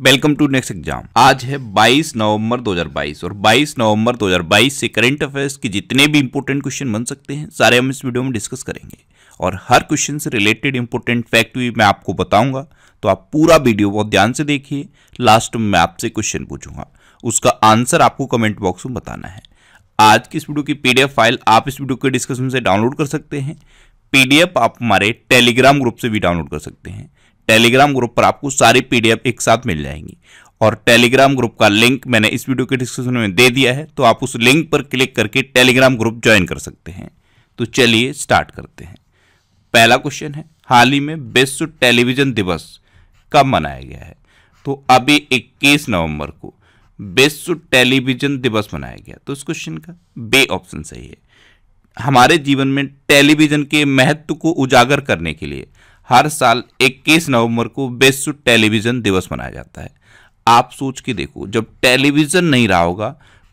Welcome to next exam. आज है 22 नवंबर 2022 और 22 नवंबर 2022 से करंट अफेयर्स के जितने भी इंपॉर्टेंट क्वेश्चन बन सकते हैं सारे हम इस वीडियो में डिस्कस करेंगे और हर क्वेश्चन से रिलेटेड इंपॉर्टेंट फैक्ट भी मैं आपको बताऊंगा। तो आप पूरा वीडियो बहुत ध्यान से देखिए। लास्ट में मैं आपसे क्वेश्चन पूछूंगा, उसका आंसर आपको कमेंट बॉक्स में बताना है। आज की इस वीडियो की पीडीएफ फाइल आप इस वीडियो के डिस्कशन से डाउनलोड कर सकते हैं। पीडीएफ आप हमारे टेलीग्राम ग्रुप से भी डाउनलोड कर सकते हैं। टेलीग्राम ग्रुप पर आपको सारी पीडीएफ एक साथ मिल जाएंगी और टेलीग्राम ग्रुप का लिंक मैंने इस वीडियो के डिस्क्रिप्शन में दे दिया है, तो आप उस लिंक पर क्लिक करके टेलीग्राम ग्रुप ज्वाइन कर सकते हैं। तो चलिए स्टार्ट करते हैं। पहला क्वेश्चन है, हाल ही में विश्व टेलीविजन दिवस कब मनाया गया है? तो अभी 21 नवंबर को विश्व टेलीविजन दिवस मनाया गया। तो इस क्वेश्चन का बी ऑप्शन सही है। हमारे जीवन में टेलीविजन के महत्व को उजागर करने के लिए हर साल 21 नवंबर को विश्व टेलीविजन दिवस मनाया जाता है। आप सोच के देखो, जब टेलीविजन नहीं रहा होगा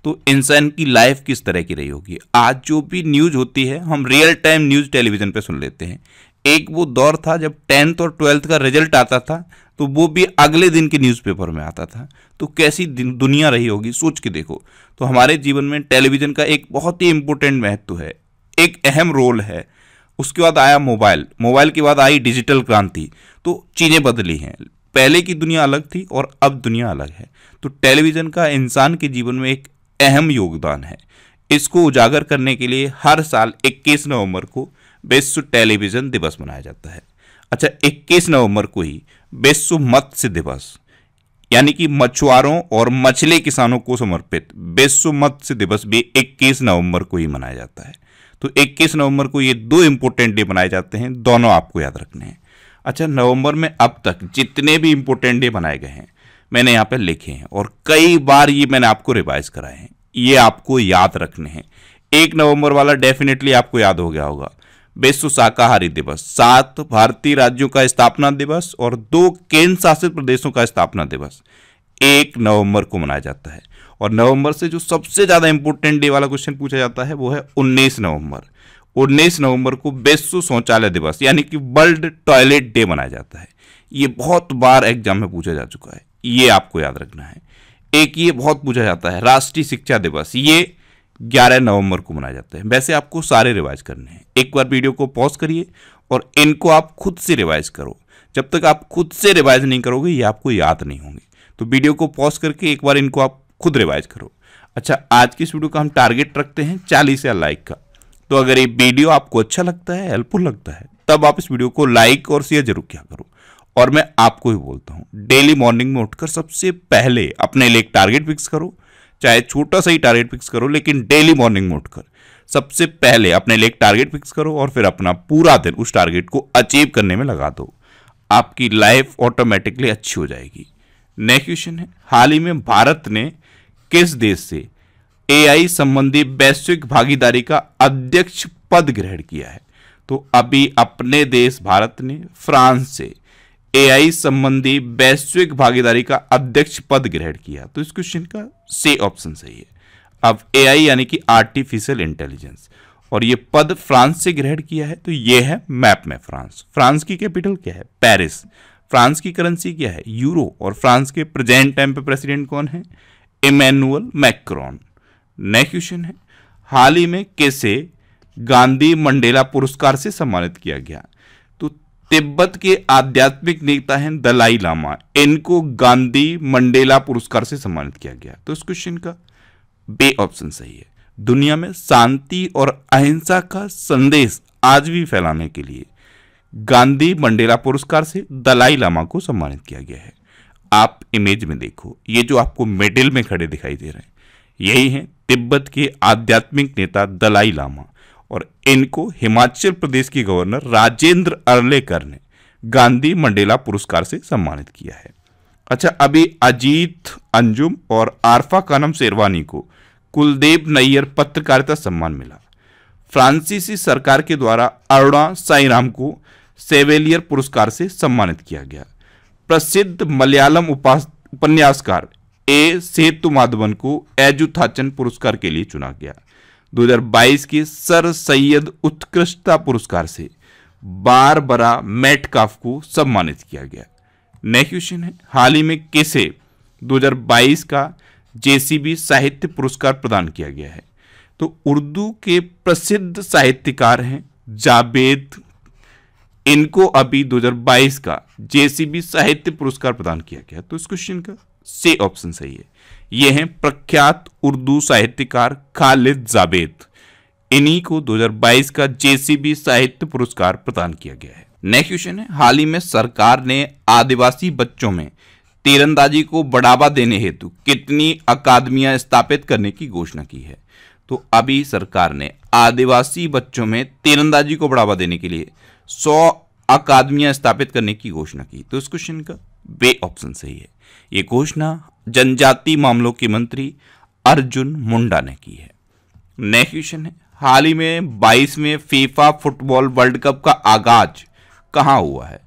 तो इंसान की लाइफ किस तरह की रही होगी। आज जो भी न्यूज होती है हम रियल टाइम न्यूज टेलीविजन पे सुन लेते हैं। एक वो दौर था जब 10th और 12th का रिजल्ट आता था तो वो भी अगले दिन के न्यूज़पेपर में आता था। तो कैसी दुनिया रही होगी, सोच के देखो। तो हमारे जीवन में टेलीविजन का एक बहुत ही इंपॉर्टेंट महत्व है, एक अहम रोल है। उसके बाद आया मोबाइल, मोबाइल के बाद आई डिजिटल क्रांति। तो चीज़ें बदली हैं, पहले की दुनिया अलग थी और अब दुनिया अलग है। तो टेलीविज़न का इंसान के जीवन में एक अहम योगदान है। इसको उजागर करने के लिए हर साल 21 नवंबर को विश्व टेलीविज़न दिवस मनाया जाता है। अच्छा, 21 नवंबर को ही विश्व मत्स्य दिवस यानी कि मछुआरों और मछली किसानों को समर्पित विश्व मत्स्य दिवस भी 21 नवंबर को ही मनाया जाता है। तो 21 नवंबर को ये दो इंपॉर्टेंट डे मनाए जाते हैं, दोनों आपको याद रखने हैं। अच्छा, नवंबर में अब तक जितने भी इंपॉर्टेंट डे बनाए गए हैं मैंने यहाँ पे लिखे हैं और कई बार ये मैंने आपको रिवाइज कराए हैं, ये आपको याद रखने हैं। 1 नवंबर वाला डेफिनेटली आपको याद हो गया होगा, विश्व शाकाहारी दिवस। 7 भारतीय राज्यों का स्थापना दिवस और 2 केंद्र शासित प्रदेशों का स्थापना दिवस 1 नवंबर को मनाया जाता है। और नवंबर से जो सबसे ज़्यादा इंपॉर्टेंट डे वाला क्वेश्चन पूछा जाता है वो है 19 नवंबर। 19 नवंबर को विश्व शौचालय दिवस यानी कि वर्ल्ड टॉयलेट डे मनाया जाता है। ये बहुत बार एग्जाम में पूछा जा चुका है, ये आपको याद रखना है। एक ये बहुत पूछा जाता है राष्ट्रीय शिक्षा दिवस, ये 11 नवंबर को मनाया जाता है। वैसे आपको सारे रिवाइज करने हैं। एक बार वीडियो को पॉज करिए और इनको आप खुद से रिवाइज करो। जब तक आप खुद से रिवाइज नहीं करोगे ये आपको याद नहीं होंगे। तो वीडियो को पॉज करके एक बार इनको आप खुद रिवाइज करो। अच्छा, आज की इस वीडियो का हम टारगेट रखते हैं 40 या लाइक का। तो अगर ये वीडियो आपको अच्छा लगता है, हेल्पफुल लगता है, तब आप इस वीडियो को लाइक और शेयर जरूर किया करो। और मैं आपको ही बोलता हूँ, डेली मॉर्निंग में उठकर सबसे पहले अपने लिए एक टारगेट फिक्स करो, चाहे छोटा सा ही टारगेट फिक्स करो, लेकिन डेली मॉर्निंग में उठकर सबसे पहले अपने लिए एक टारगेट फिक्स करो और फिर अपना पूरा दिन उस टारगेट को अचीव करने में लगा दो। आपकी लाइफ ऑटोमेटिकली अच्छी हो जाएगी। नेक्स्ट क्वेश्चन है, हाल ही में भारत ने किस देश से एआई संबंधी वैश्विक भागीदारी का अध्यक्ष पद ग्रहण किया है? तो अभी अपने देश भारत ने फ्रांस से एआई संबंधी वैश्विक भागीदारी का अध्यक्ष पद ग्रहण किया। तो इस क्वेश्चन का सी ऑप्शन सही है। अब एआई यानी कि आर्टिफिशियल इंटेलिजेंस, और ये पद फ्रांस से ग्रहण किया है। तो ये है मैप में फ्रांस। फ्रांस की कैपिटल क्या है? पेरिस। फ्रांस की करेंसी क्या है? यूरो। और फ्रांस के प्रेजेंट टाइम पे प्रेसिडेंट कौन है? Emmanuel Macron. नेक्स्ट क्वेश्चन है, हाल ही में किसे गांधी मंडेला पुरस्कार से सम्मानित किया गया? तो तिब्बत के आध्यात्मिक नेता हैं दलाई लामा, इनको गांधी मंडेला पुरस्कार से सम्मानित किया गया। तो इस क्वेश्चन का बी ऑप्शन सही है। दुनिया में शांति और अहिंसा का संदेश आज भी फैलाने के लिए गांधी मंडेला पुरस्कार से दलाई लामा को सम्मानित किया गया है। आप इमेज में देखो, ये जो आपको मिडिल में खड़े दिखाई दे रहे हैं यही हैं तिब्बत के आध्यात्मिक नेता दलाई लामा, और इनको हिमाचल प्रदेश के गवर्नर राजेंद्र अर्लेकर ने गांधी मंडेला पुरस्कार से सम्मानित किया है। अच्छा, अभी अजीत अंजुम और आरफा कानम शेरवानी को कुलदीप नैयर पत्रकारिता सम्मान मिला। फ्रांसीसी सरकार के द्वारा अरुणा साईराम को सेवेलियर पुरस्कार से सम्मानित किया गया। प्रसिद्ध मलयालम उपन्यासकार ए सेतुमाधवन को एजुथाचन पुरस्कार के लिए चुना गया। 2022 के सर सैयद उत्कृष्टता पुरस्कार से बारबरा मेटकाफ को सम्मानित किया गया। नेक्स्ट क्वेश्चन है, हाल ही में किसे 2022 का जेसीबी साहित्य पुरस्कार प्रदान किया गया है। तो उर्दू के प्रसिद्ध साहित्यकार हैं जावेद, इनको अभी 2022 का जेसीबी साहित्य पुरस्कार प्रदान किया गया। तो इस क्वेश्चन का सी ऑप्शन सही है। ये हैं प्रख्यात उर्दू साहित्यकार खालिद जावेद, इन्हीं को 2022 का जेसीबी साहित्य पुरस्कार प्रदान किया गया है। नेक्स्ट क्वेश्चन है, हाल ही में सरकार ने आदिवासी बच्चों में तीरंदाजी को बढ़ावा देने हेतु कितनी अकादमियां स्थापित करने की घोषणा की है? तो अभी सरकार ने आदिवासी बच्चों में तीरंदाजी को बढ़ावा देने के लिए 100 अकादमियां स्थापित करने की घोषणा की। तो इस क्वेश्चन का बे ऑप्शन सही है। ये घोषणा जनजाति मामलों के मंत्री अर्जुन मुंडा ने की है। नेक्स्ट क्वेश्चन है, हाल ही में 22वें फीफा फुटबॉल वर्ल्ड कप का आगाज कहां हुआ है?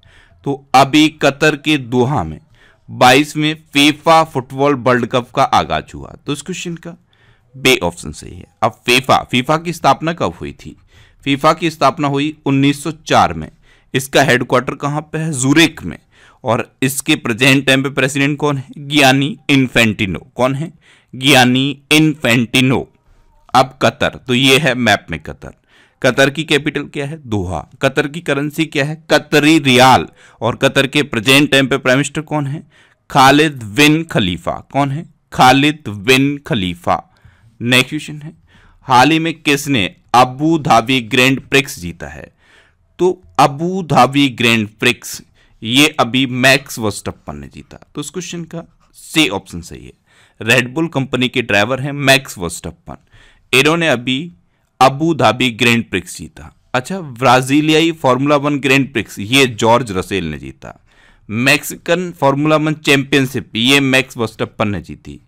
तो अभी कतर के दोहा में 22वें फीफा फुटबॉल वर्ल्ड कप का आगाज हुआ। तो इस क्वेश्चन का बे ऑप्शन सही है। अब फीफा की स्थापना कब हुई थी? फीफा की स्थापना हुई 1904 में। इसका हेडक्वार्टर कहां पे है? ज़ुरिक में। और इसके प्रेजेंट टाइम पे प्रेसिडेंट कौन है? Gianni Infantino. कौन है? Gianni Infantino. अब कतर, तो ये है मैप में कतर। कतर की कैपिटल क्या है? दोहा। कतर की करेंसी क्या है? कतरी रियाल। और कतर के प्रेजेंट टाइम पे प्राइम मिनिस्टर कौन है? खालिद बिन खलीफा। कौन है? खालिद बिन खलीफा। नेक्स्ट क्वेश्चन है, हाल ही में किसने अबू धाबी ग्रैंड प्रिक्स जीता है? तो अबू धाबी ग्रैंड प्रिक्स ये अभी मैक्स वर्स्टप्पन ने जीता। तो इस क्वेश्चन का सी ऑप्शन सही है। रेडबुल कंपनी के ड्राइवर हैं मैक्स वर्स्टप्पन, इन्होंने अभी अबू धाबी ग्रैंड प्रिक्स जीता। अच्छा, ब्राजीलियाई फार्मूला 1 ग्रैंड प्रिक्स ये जॉर्ज रसेल ने जीता। मैक्सिकन फार्मूला 1 चैंपियनशिप ये मैक्स वर्स्टप्पन ने जीती।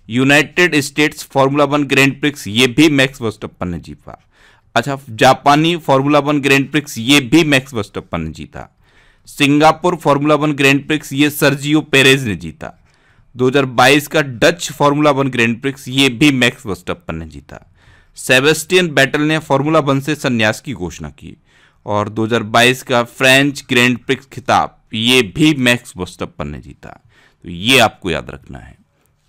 United states formula 1 grand prix ये भी मैक्स वर्स्टप्पन ने जीता। अच्छा, जापानी फार्मूला 1 ग्रैंड प्रिक्स ये भी मैक्स वर्स्टप्पन ने जीता। सिंगापुर फार्मूला 1 ग्रैंड प्रिक्स ये सर्जियो पेरेज ने जीता। 2022 का डच फार्मूला 1 ग्रैंड प्रिक्स ये भी मैक्स वर्स्टप्पन ने जीता। सेबेस्टियन बैटल ने फार्मूला 1 से संन्यास की घोषणा की। और 2022 का फ्रेंच ग्रैंड प्रिक्स खिताब ये भी मैक्स वर्स्टप्पन ने जीता। तो ये आपको याद रखना है।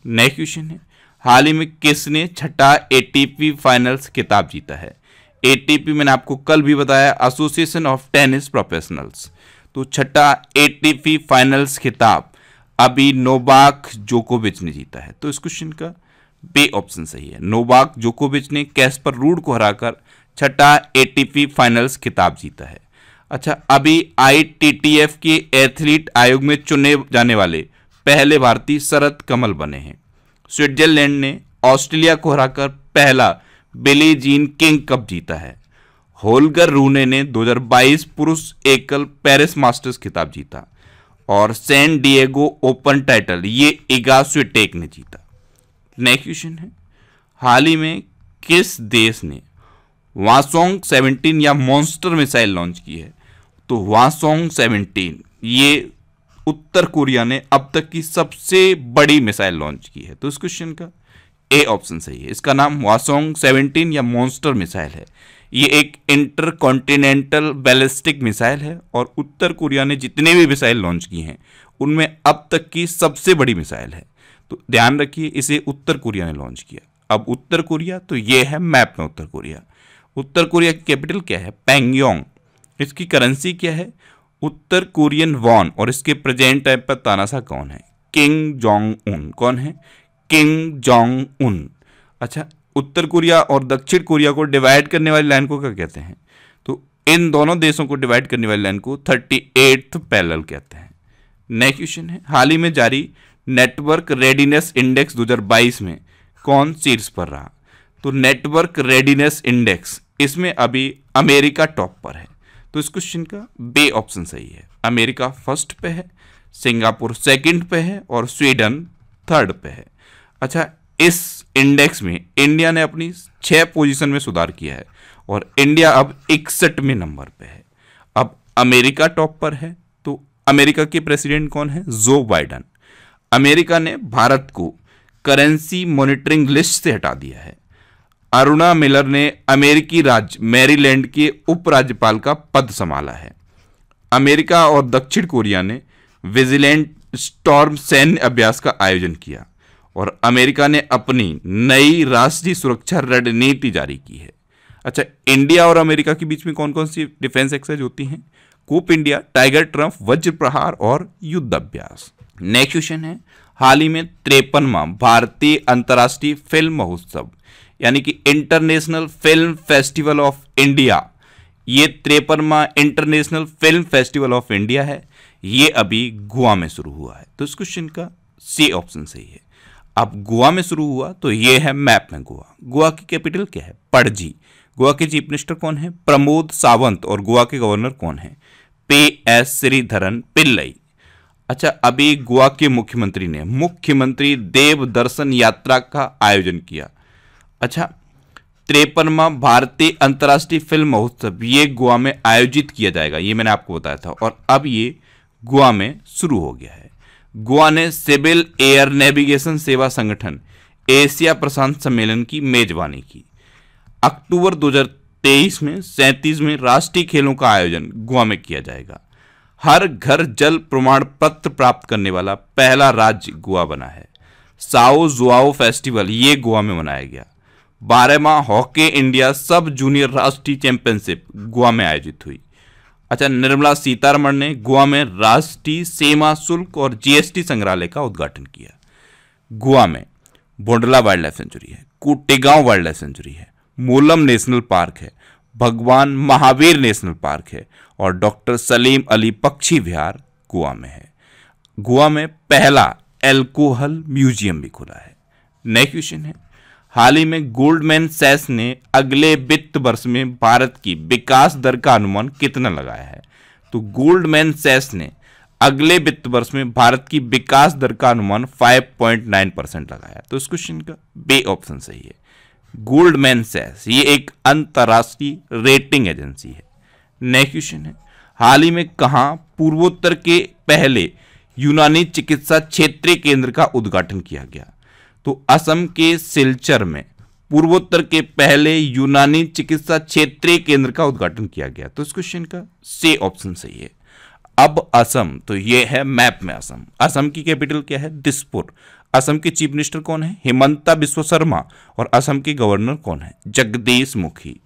नेक्स्ट क्वेश्चन है, हाल ही में किसने छठा एटीपी फाइनल्स खिताब जीता है? एटीपी मैंने आपको कल भी बताया, एसोसिएशन ऑफ टेनिस प्रोफेशनल्स। तो छठा एटीपी फाइनल्स खिताब अभी नोवाक जोकोविच ने जीता है। तो इस क्वेश्चन का बे ऑप्शन सही है। नोवाक जोकोविच ने कैस्पर रूड को हराकर छठा एटीपी फाइनल्स खिताब जीता है। अच्छा, अभी आईटीटीएफ के एथलीट आयोग में चुने जाने वाले पहले भारतीय शरद कमल बने हैं। स्विट्जरलैंड ने ऑस्ट्रेलिया को हराकर पहला बिली जीन किंग कप जीता है। होल्गर रूने ने 2022 पुरुष एकल पेरिस मास्टर्स खिताब जीता। और सैन डिएगो ओपन टाइटल ये इगा स्विटेक ने जीता। नेक्स्ट क्वेश्चन है, हाल ही में किस देश ने वासोंग 17 या मॉन्स्टर मिसाइल लॉन्च की है? तो वासोंग 17 ये उत्तर कोरिया ने अब तक की सबसे बड़ी मिसाइल लॉन्च की है। तो इस क्वेश्चन का ए ऑप्शन सही है। इसका नाम वासोंग 17 या मॉन्स्टर मिसाइल है। ये एक इंटरकॉन्टिनेंटल बैलिस्टिक मिसाइल है और उत्तर कोरिया ने जितने भी मिसाइल लॉन्च की हैं उनमें अब तक की सबसे बड़ी मिसाइल है। तो ध्यान रखिए, इसे उत्तर कोरिया ने लॉन्च किया। अब उत्तर कोरिया, तो ये है मैप में उत्तर कोरिया। उत्तर कोरिया की कैपिटल क्या है? पैंगयोंग। इसकी करेंसी क्या है? उत्तर कोरियन वॉन। और इसके प्रेजेंट टाइम पर तानाशाह कौन है? King Jong Un. कौन है? King Jong Un. अच्छा, उत्तर कोरिया और दक्षिण कोरिया को डिवाइड करने वाली लाइन को क्या कहते हैं? तो इन दोनों देशों को डिवाइड करने वाली लाइन को 38th पैरेलल कहते हैं। नेक्स्ट क्वेश्चन है, हाल ही में जारी नेटवर्क रेडीनेस इंडेक्स 2022 में कौन शीर्ष पर रहा? तो नेटवर्क रेडीनेस इंडेक्स इसमें अभी अमेरिका टॉप पर है। तो इस क्वेश्चन का बे ऑप्शन सही है। अमेरिका फर्स्ट पे है, सिंगापुर सेकंड पे है और स्वीडन थर्ड पे है। अच्छा, इस इंडेक्स में इंडिया ने अपनी 6 पोजीशन में सुधार किया है और इंडिया अब 61वें नंबर पे है। अब अमेरिका टॉप पर है, तो अमेरिका के प्रेसिडेंट कौन है? जो बाइडन। अमेरिका ने भारत को करेंसी मॉनिटरिंग लिस्ट से हटा दिया है। अरुणा मिलर ने अमेरिकी राज्य मैरीलैंड के उपराज्यपाल का पद संभाला है। अमेरिका और दक्षिण कोरिया ने विजिलेंट स्टॉर्म सैन्य अभ्यास का आयोजन किया और अमेरिका ने अपनी नई राष्ट्रीय सुरक्षा रणनीति जारी की है। अच्छा, इंडिया और अमेरिका के बीच में कौन कौन सी डिफेंस एक्सरसाइज होती हैं? कूप इंडिया, टाइगर ट्रम्प, वज्र प्रहार और युद्ध अभ्यास। नेक्स्ट क्वेश्चन है, हाल ही में 53वां भारतीय अंतर्राष्ट्रीय फिल्म महोत्सव यानी कि international film festival of India, ये 53वां international film festival of India है, ये अभी गोवा में शुरू हुआ है। तो इस क्वेश्चन का सी ऑप्शन सही है। अब गोवा में शुरू हुआ तो ये है मैप में गोवा। गोवा की कैपिटल क्या है? पणजी। गोवा के चीफ मिनिस्टर कौन है? प्रमोद सावंत। और गोवा के गवर्नर कौन है? PS श्रीधरन पिल्लई। अच्छा, अभी गोवा के मुख्यमंत्री ने मुख्यमंत्री देव दर्शन यात्रा का आयोजन किया। अच्छा, 53वां भारतीय अंतर्राष्ट्रीय फिल्म महोत्सव ये गोवा में आयोजित किया जाएगा, ये मैंने आपको बताया था, और अब ये गोवा में शुरू हो गया है। गोवा ने सिविल एयर नेविगेशन सेवा संगठन एशिया प्रशांत सम्मेलन की मेजबानी की। अक्टूबर 2023 में 37वें राष्ट्रीय खेलों का आयोजन गोवा में किया जाएगा। हर घर जल प्रमाण पत्र प्राप्त करने वाला पहला राज्य गोवा बना है। साओ जुआओ फेस्टिवल ये गोवा में मनाया गया। 12वां हॉकी इंडिया सब जूनियर राष्ट्रीय चैंपियनशिप गोवा में आयोजित हुई। अच्छा, निर्मला सीतारमण ने गोवा में राष्ट्रीय सीमा शुल्क और GST संग्रहालय का उद्घाटन किया। गोवा में बोंडला वाइल्ड लाइफ सेंचुरी है, कुटेगांव वाइल्ड लाइफ सेंचुरी है, मोलम नेशनल पार्क है, भगवान महावीर नेशनल पार्क है और डॉक्टर सलीम अली पक्षी विहार गोवा में है। गोवा में पहला एल्कोहल म्यूजियम भी खुला है। नेक्स्ट क्वेश्चन है, हाल ही में गोल्डमैन सैक्स ने अगले वित्त वर्ष में भारत की विकास दर का अनुमान कितना लगाया है? तो गोल्डमैन सैक्स ने अगले वित्त वर्ष में भारत की विकास दर का अनुमान 5.9% लगाया। तो इस क्वेश्चन का बी ऑप्शन सही है। गोल्डमैन सैक्स ये एक अंतर्राष्ट्रीय रेटिंग एजेंसी है। नेक्स्ट क्वेश्चन है, हाल ही में कहां पूर्वोत्तर के पहले यूनानी चिकित्सा क्षेत्रीय केंद्र का उद्घाटन किया गया? तो असम के सिलचर में पूर्वोत्तर के पहले यूनानी चिकित्सा क्षेत्रीय केंद्र का उद्घाटन किया गया। तो इस क्वेश्चन का सी ऑप्शन सही है। अब असम, तो ये है मैप में असम। असम की कैपिटल क्या है? दिसपुर। असम के चीफ मिनिस्टर कौन है? हिमंता बिस्वा शर्मा। और असम के गवर्नर कौन है? जगदीश मुखी।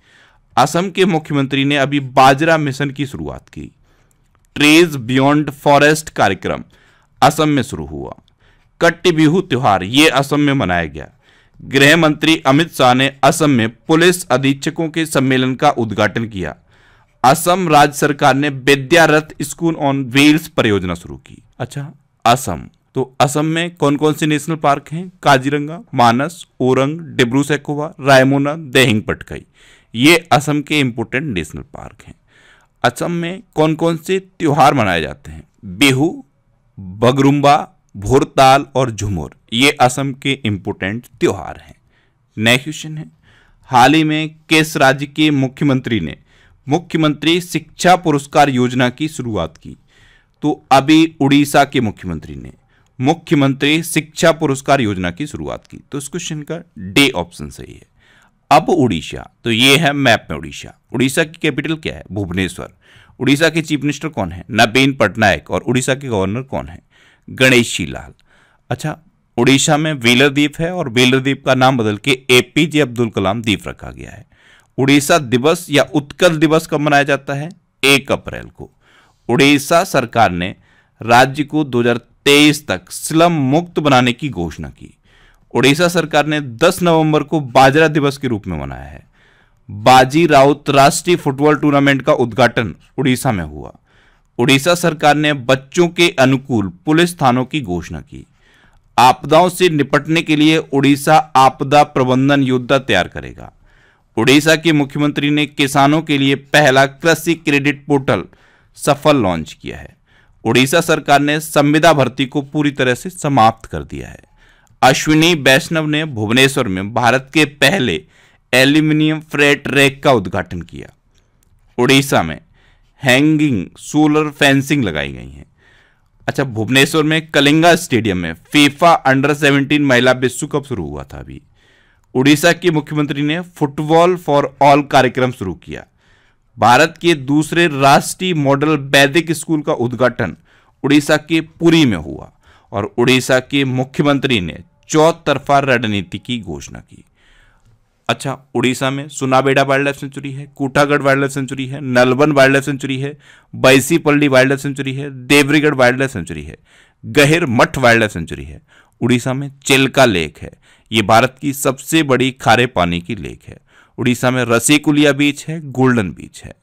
असम के मुख्यमंत्री ने अभी बाजरा मिशन की शुरुआत की। ट्रीज बियॉन्ड फॉरेस्ट कार्यक्रम असम में शुरू हुआ। कट्टी बिहू त्योहार ये असम में मनाया गया। गृह मंत्री अमित शाह ने असम में पुलिस अधीक्षकों के सम्मेलन का उद्घाटन किया। असम राज्य सरकार ने विद्यारथ स्कूल ऑन व्हील्स परियोजना शुरू की। अच्छा, असम, तो असम में कौन कौन से नेशनल पार्क हैं? काजीरंगा, मानस, ओरंग, डिब्रू सैखोवा, रायमोना, देहिंग पटकाई, ये असम के इंपोर्टेंट नेशनल पार्क हैं। असम में कौन कौन से त्योहार मनाए जाते हैं? बिहू, बगरुम्बा, भोरताल और झुमर, ये असम के इंपोर्टेंट त्योहार हैं। नेक्स्ट क्वेश्चन है, हाल ही में किस राज्य के मुख्यमंत्री ने मुख्यमंत्री शिक्षा पुरस्कार योजना की शुरुआत की? तो अभी उड़ीसा के मुख्यमंत्री ने मुख्यमंत्री शिक्षा पुरस्कार योजना की शुरुआत की। तो इस क्वेश्चन का डी ऑप्शन सही है। अब उड़ीसा, तो ये है मैप में उड़ीसा। उड़ीसा की कैपिटल क्या है? भुवनेश्वर। उड़ीसा के चीफ मिनिस्टर कौन है? नवीन पटनायक। और उड़ीसा के गवर्नर कौन है? गणेशी लाल। अच्छा, उड़ीसा में व्हीलर द्वीप है और व्हीलर द्वीप का नाम बदल के APJ अब्दुल कलाम द्वीप रखा गया है। उड़ीसा दिवस या उत्कल दिवस कब मनाया जाता है? 1 अप्रैल को। उड़ीसा सरकार ने राज्य को 2023 तक स्लम मुक्त बनाने की घोषणा की। उड़ीसा सरकार ने 10 नवंबर को बाजरा दिवस के रूप में मनाया है। बाजी राउत राष्ट्रीय फुटबॉल टूर्नामेंट का उद्घाटन उड़ीसा में हुआ। उड़ीसा सरकार ने बच्चों के अनुकूल पुलिस थानों की घोषणा की। आपदाओं से निपटने के लिए उड़ीसा आपदा प्रबंधन योद्धा तैयार करेगा। उड़ीसा के मुख्यमंत्री ने किसानों के लिए पहला कृषि क्रेडिट पोर्टल सफल लॉन्च किया है। उड़ीसा सरकार ने संविदा भर्ती को पूरी तरह से समाप्त कर दिया है। अश्विनी वैष्णव ने भुवनेश्वर में भारत के पहले एल्यूमिनियम फ्रेट रैक का उद्घाटन किया। उड़ीसा में हैंगिंग सोलर फेंसिंग लगाई गई है। अच्छा, भुवनेश्वर में कलिंगा स्टेडियम में फीफा अंडर-17 महिला विश्व कप शुरू हुआ था अभी। उड़ीसा के मुख्यमंत्री ने फुटबॉल फॉर ऑल कार्यक्रम शुरू किया। भारत के दूसरे राष्ट्रीय मॉडल वैदिक स्कूल का उद्घाटन उड़ीसा के पुरी में हुआ और उड़ीसा के मुख्यमंत्री ने चौतरफा रणनीति की घोषणा की। अच्छा, उड़ीसा में सुनाबेड़ा वाइल्ड लाइफ सेंचुरी है, कूटागढ़ वाइल्ड लाइफ सेंचुरी है, नलवन वाइल्ड लाइफ सेंचुरी है, बैसीपल्ली वाइल्ड लाइफ सेंचुरी है, देवरीगढ़ वाइल्ड लाइफ सेंचुरी है, गहिर मठ वाइल्ड लाइफ सेंचुरी है। उड़ीसा में चिल्का लेक है, ये भारत की सबसे बड़ी खारे पानी की लेक है। उड़ीसा में रसीकुलिया बीच है, गोल्डन बीच है।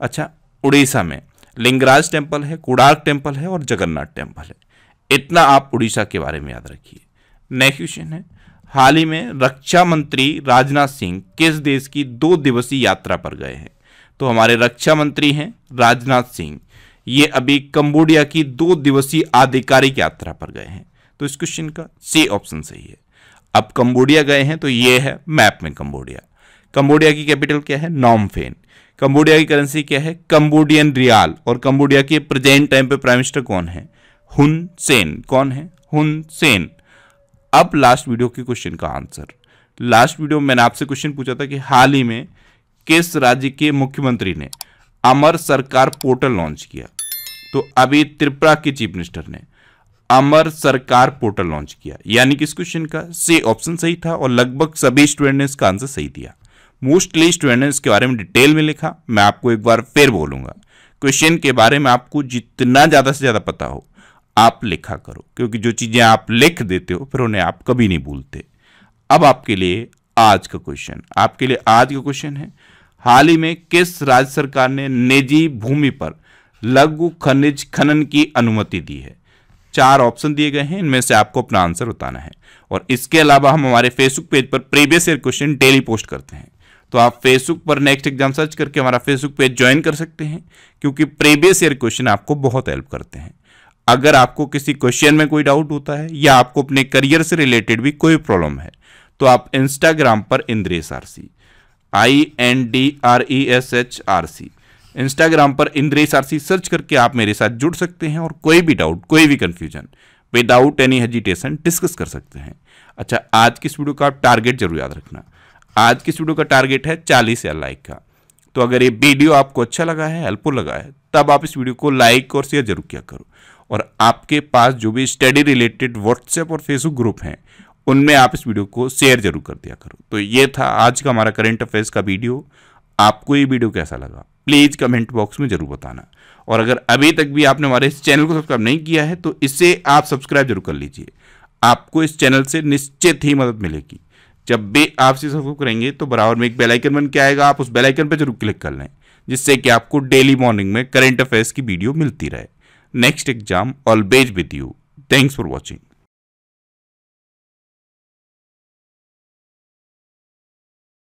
अच्छा, उड़ीसा में लिंगराज टेम्पल है, कोणार्क टेम्पल है और जगन्नाथ टेम्पल है। इतना आप उड़ीसा के बारे में याद रखिए। नेक्स्ट क्वेश्चन है, हाल ही में रक्षा मंत्री राजनाथ सिंह किस देश की 2 दिवसीय यात्रा पर गए हैं? तो हमारे रक्षा मंत्री हैं राजनाथ सिंह, ये अभी कंबोडिया की 2 दिवसीय आधिकारिक यात्रा पर गए हैं। तो इस क्वेश्चन का सी ऑप्शन सही है। अब कंबोडिया गए हैं तो ये है मैप में कंबोडिया। कंबोडिया की कैपिटल क्या है? नॉम फेन। कंबोडिया की करेंसी क्या है? कंबोडियन रियाल। और कंबोडिया के प्रेजेंट टाइम पे प्राइम मिनिस्टर कौन है? हुन सेन। कौन है? हुन सेन। अब लास्ट वीडियो के क्वेश्चन का आंसर। लास्ट वीडियो में मैंने आपसे क्वेश्चन पूछा था कि हाल ही में किस राज्य के मुख्यमंत्री ने अमर सरकार पोर्टल लॉन्च किया? तो अभी त्रिपुरा के चीफ मिनिस्टर ने अमर सरकार पोर्टल लॉन्च किया। यानी कि इस क्वेश्चन का सी ऑप्शन सही था और लगभग सभी स्टूडेंट ने इसका आंसर सही दिया। मोस्टली स्टूडेंट ने इसके बारे में डिटेल में लिखा। मैं आपको एक बार फिर बोलूंगा, क्वेश्चन के बारे में आपको जितना ज्यादा से ज्यादा पता हो आप लिखा करो, क्योंकि जो चीजें आप लिख देते हो फिर उन्हें आप कभी नहीं भूलते। अब आपके लिए आज का क्वेश्चन है, हाल ही में किस राज्य सरकार ने निजी भूमि पर लघु खनिज खनन की अनुमति दी है? 4 ऑप्शन दिए गए हैं, इनमें से आपको अपना आंसर बताना है। और इसके अलावा हम हमारे फेसबुक पेज पर previous year question daily post करते हैं, तो आप फेसबुक पर नेक्स्ट एग्जाम सर्च करके हमारा फेसबुक पेज ज्वाइन कर सकते हैं, क्योंकि प्रीवियस ईयर क्वेश्चन आपको बहुत हेल्प करते हैं। अगर आपको किसी क्वेश्चन में कोई डाउट होता है या आपको अपने करियर से रिलेटेड भी कोई प्रॉब्लम है तो आप इंस्टाग्राम पर इंद्रेश आरसी INDRESHRC इंस्टाग्राम पर इंद्रेश आरसी सर्च करके आप मेरे साथ जुड़ सकते हैं और कोई भी डाउट, कोई भी confusion without any hesitation discuss कर सकते हैं। अच्छा, आज की इस वीडियो का आप टारगेट जरूर याद रखना। आज की इस वीडियो का टारगेट है 40,000 लाइक का। तो अगर ये वीडियो आपको अच्छा लगा है, हेल्पफुल लगा है, तब आप इस वीडियो को लाइक और शेयर जरूर किया करो। और आपके पास जो भी स्टडी रिलेटेड व्हाट्सएप और फेसबुक ग्रुप हैं उनमें आप इस वीडियो को शेयर जरूर कर दिया करो। तो ये था आज का हमारा करंट अफेयर्स का वीडियो। आपको ये वीडियो कैसा लगा प्लीज कमेंट बॉक्स में जरूर बताना। और अगर अभी तक भी आपने हमारे इस चैनल को सब्सक्राइब नहीं किया है तो इसे आप सब्सक्राइब जरूर कर लीजिए। आपको इस चैनल से निश्चित ही मदद मिलेगी। जब भी आप इसे सब्सक्राइब करेंगे तो बराबर में एक बेल आइकन बन के आएगा, आप उस बेल आइकन पर जरूर क्लिक कर लें, जिससे कि आपको डेली मॉर्निंग में करंट अफेयर्स की वीडियो मिलती रहे। Next exam always with you. Thanks for watching.